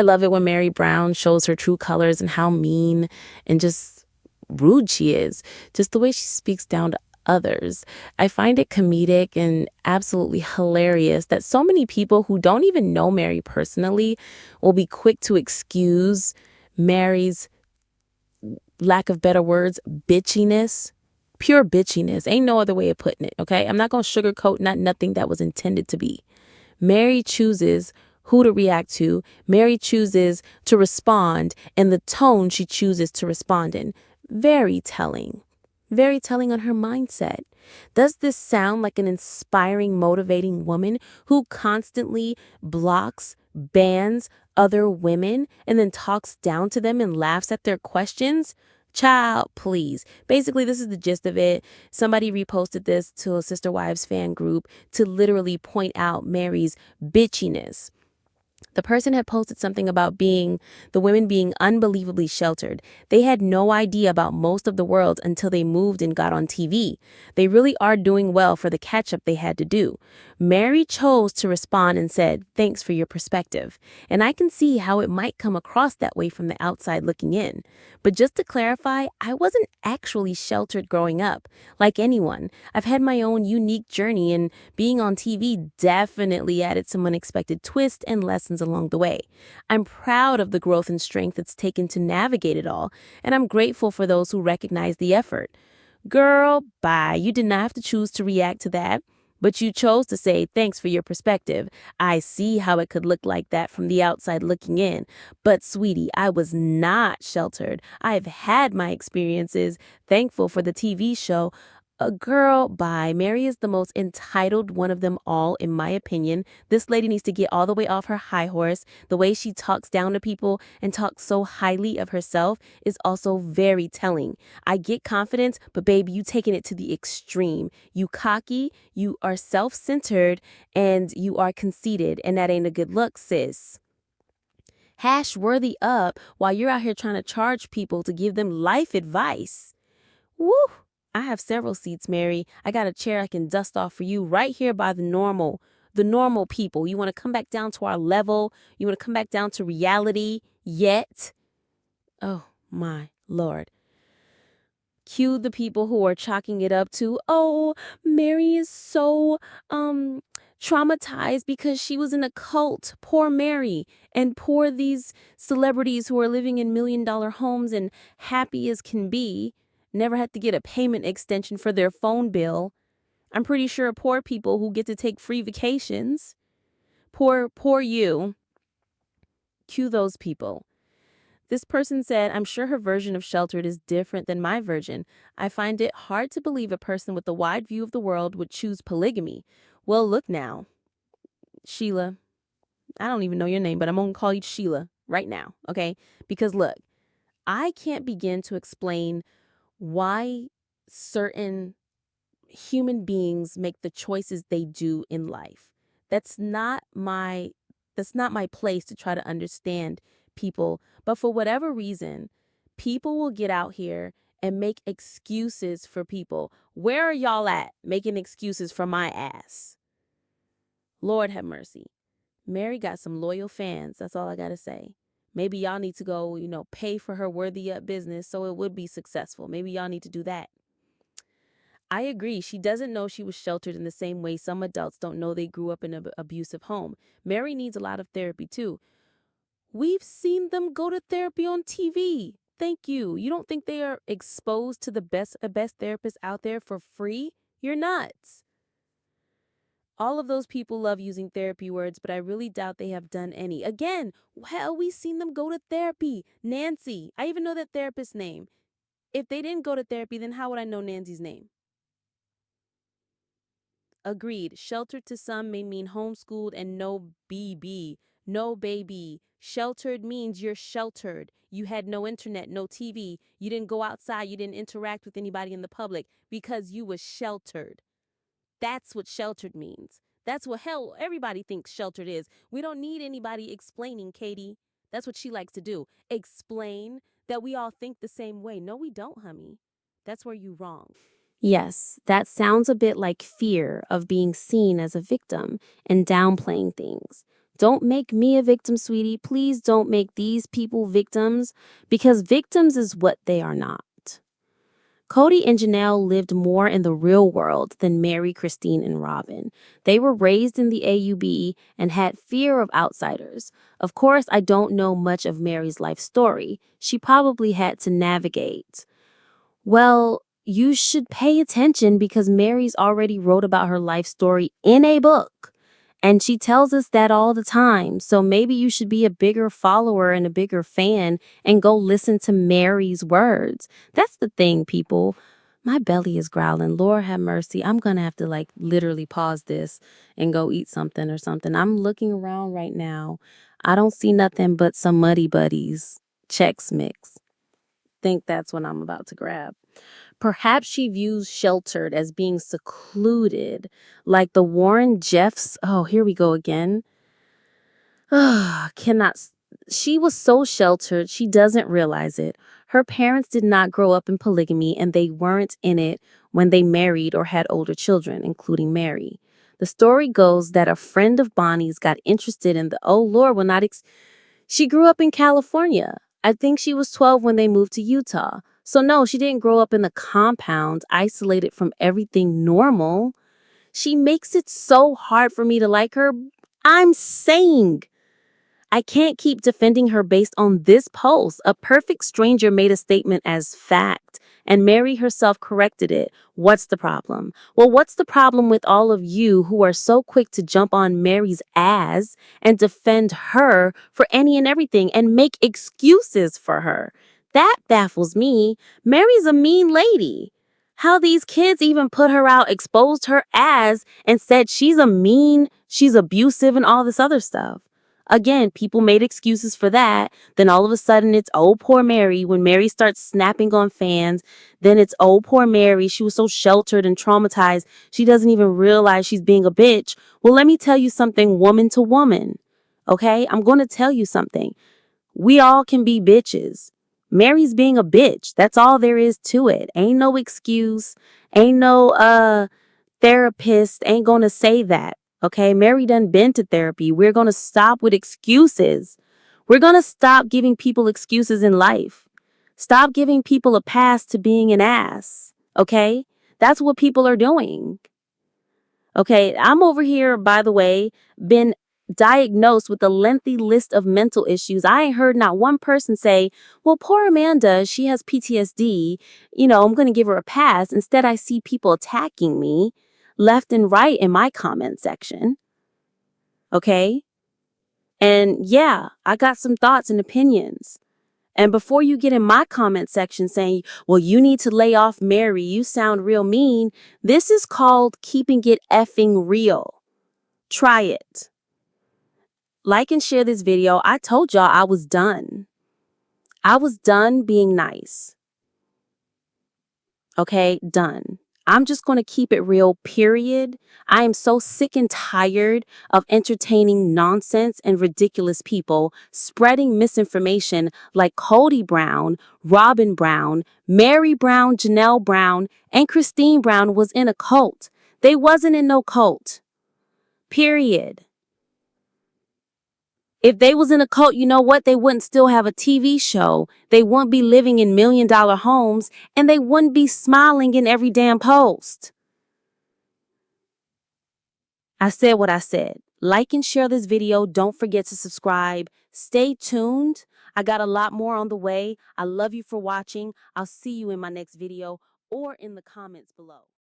I love it when Meri Brown shows her true colors and how mean and just rude she is. Just the way she speaks down to others. I find it comedic and absolutely hilarious that so many people who don't even know Meri personally will be quick to excuse Meri's, lack of better words, bitchiness. Pure bitchiness. Ain't no other way of putting it, okay? I'm not going to sugarcoat nothing that was intended to be. Meri chooses who to react to. Meri chooses to respond in the tone she chooses to respond in. Very telling. Very telling on her mindset. Does this sound like an inspiring, motivating woman who constantly blocks, bans other women and then talks down to them and laughs at their questions? Child, please. Basically, this is the gist of it. Somebody reposted this to a Sister Wives fan group to literally point out Meri's bitchiness. The person had posted something about the women being unbelievably sheltered. They had no idea about most of the world until they moved and got on TV. They really are doing well for the catch up they had to do. Meri chose to respond and said, "Thanks for your perspective." And I can see how it might come across that way from the outside looking in. But just to clarify, I wasn't actually sheltered growing up. Like anyone, I've had my own unique journey, and being on TV definitely added some unexpected twists and lessons along the way. I'm proud of the growth and strength it's taken to navigate it all, and I'm grateful for those who recognize the effort. Girl, bye. You did not have to choose to react to that, but you chose to say thanks for your perspective. I see how it could look like that from the outside looking in. But sweetie, I was not sheltered. I've had my experiences. Thankful for the TV show. A girl, bye. Meri is the most entitled one of them all, in my opinion. This lady needs to get all the way off her high horse. The way she talks down to people and talks so highly of herself is also very telling. I get confidence, but baby, you taking it to the extreme. You cocky, you are self-centered, and you are conceited, and that ain't a good look, sis. Hash worthy up while you're out here trying to charge people to give them life advice. Woo! I have several seats, Meri. I got a chair I can dust off for you right here by the normal people. You want to come back down to our level? You want to come back down to reality yet? Oh, my Lord. Cue the people who are chalking it up to, oh, Meri is so traumatized because she was in a cult. Poor Meri. And poor these celebrities who are living in $1 million homes and happy as can be. Never had to get a payment extension for their phone bill. I'm pretty sure poor people who get to take free vacations. Poor you. Cue those people. This person said, I'm sure her version of sheltered is different than my version. I find it hard to believe a person with a wide view of the world would choose polygamy. Well, look now. Sheila, I don't even know your name, but I'm going to call you Sheila right now, okay? Because look, I can't begin to explain why certain human beings make the choices they do in life. That's not my place to try to understand people, but for whatever reason, people will get out here and make excuses for people. Where are y'all at making excuses for my ass? Lord have mercy. Meri got some loyal fans. That's all I got to say. Maybe y'all need to go, pay for her worthy up business so it would be successful. Maybe y'all need to do that. I agree. She doesn't know she was sheltered in the same way some adults don't know they grew up in an abusive home. Meri needs a lot of therapy too. We've seen them go to therapy on TV. Thank you. You don't think they are exposed to the best therapists out there for free? You're nuts. All of those people love using therapy words, but I really doubt they have done any. Again, hell, we've seen them go to therapy. Nancy. I even know that therapist's name. If they didn't go to therapy, then how would I know Nancy's name? Agreed. Sheltered to some may mean homeschooled and no BB. No baby. Sheltered means you're sheltered. You had no internet, no TV. You didn't go outside. You didn't interact with anybody in the public because you was sheltered. That's what sheltered means. That's what hell everybody thinks sheltered is. We don't need anybody explaining, Katie. That's what she likes to do. Explain that we all think the same way. No, we don't, honey. That's where you wrong. Yes, that sounds a bit like fear of being seen as a victim and downplaying things. Don't make me a victim, sweetie. Please don't make these people victims, because victims is what they are not. Kody and Janelle lived more in the real world than Meri, Christine, and Robyn. They were raised in the AUB and had fear of outsiders. Of course, I don't know much of Meri's life story. She probably had to navigate. Well, you should pay attention because Meri's already wrote about her life story in a book. And she tells us that all the time. So maybe you should be a bigger follower and a bigger fan and go listen to Meri's words. That's the thing, people. My belly is growling. Lord have mercy. I'm going to have to literally pause this and go eat something or something. I'm looking around right now. I don't see nothing but some Muddy Buddies Chex Mix. Think that's what I'm about to grab. Perhaps she views sheltered as being secluded, like the Warren Jeffs. Oh, here we go again. Cannot. She was so sheltered, she doesn't realize it. Her parents did not grow up in polygamy, and they weren't in it when they married or had older children, including Meri. The story goes that a friend of Bonnie's got interested in the, oh Lord, will not. She grew up in California. I think she was 12 when they moved to Utah. So no, she didn't grow up in the compound, isolated from everything normal. She makes it so hard for me to like her. I'm saying I can't keep defending her based on this post. A perfect stranger made a statement as fact, and Meri herself corrected it. What's the problem? Well, what's the problem with all of you who are so quick to jump on Meri's ass and defend her for any and everything and make excuses for her? That baffles me. Meri's a mean lady. How these kids even put her out, exposed her ass, and said she's she's abusive, and all this other stuff. Again, people made excuses for that. Then all of a sudden it's, oh, poor Meri. When Meri starts snapping on fans, then it's, oh, poor Meri. She was so sheltered and traumatized. She doesn't even realize she's being a bitch. Well, let me tell you something, woman to woman. Okay? I'm going to tell you something. We all can be bitches. Meri's being a bitch. That's all there is to it. Ain't no excuse. Ain't no therapist ain't going to say that. Okay, Meri done been to therapy. We're going to stop with excuses. We're going to stop giving people excuses in life. Stop giving people a pass to being an ass. Okay, that's what people are doing. Okay, I'm over here, by the way, been diagnosed with a lengthy list of mental issues. I ain't heard not one person say, well, poor Amanda, she has PTSD. I'm going to give her a pass. Instead, I see people attacking me left and right in my comment section. Okay? And yeah, I got some thoughts and opinions. And before you get in my comment section saying, well, you need to lay off Meri, you sound real mean, this is called keeping it effing real. Try it. Like and share this video. I told y'all I was done. I was done being nice. Okay, done. I'm just going to keep it real, period. I am so sick and tired of entertaining nonsense and ridiculous people spreading misinformation like Kody Brown, Robyn Brown, Meri Brown, Janelle Brown, and Christine Brown was in a cult. They wasn't in no cult. Period. If they was in a cult, you know what? They wouldn't still have a TV show. They wouldn't be living in million-dollar homes, and they wouldn't be smiling in every damn post. I said what I said. Like and share this video. Don't forget to subscribe. Stay tuned. I got a lot more on the way. I love you for watching. I'll see you in my next video or in the comments below.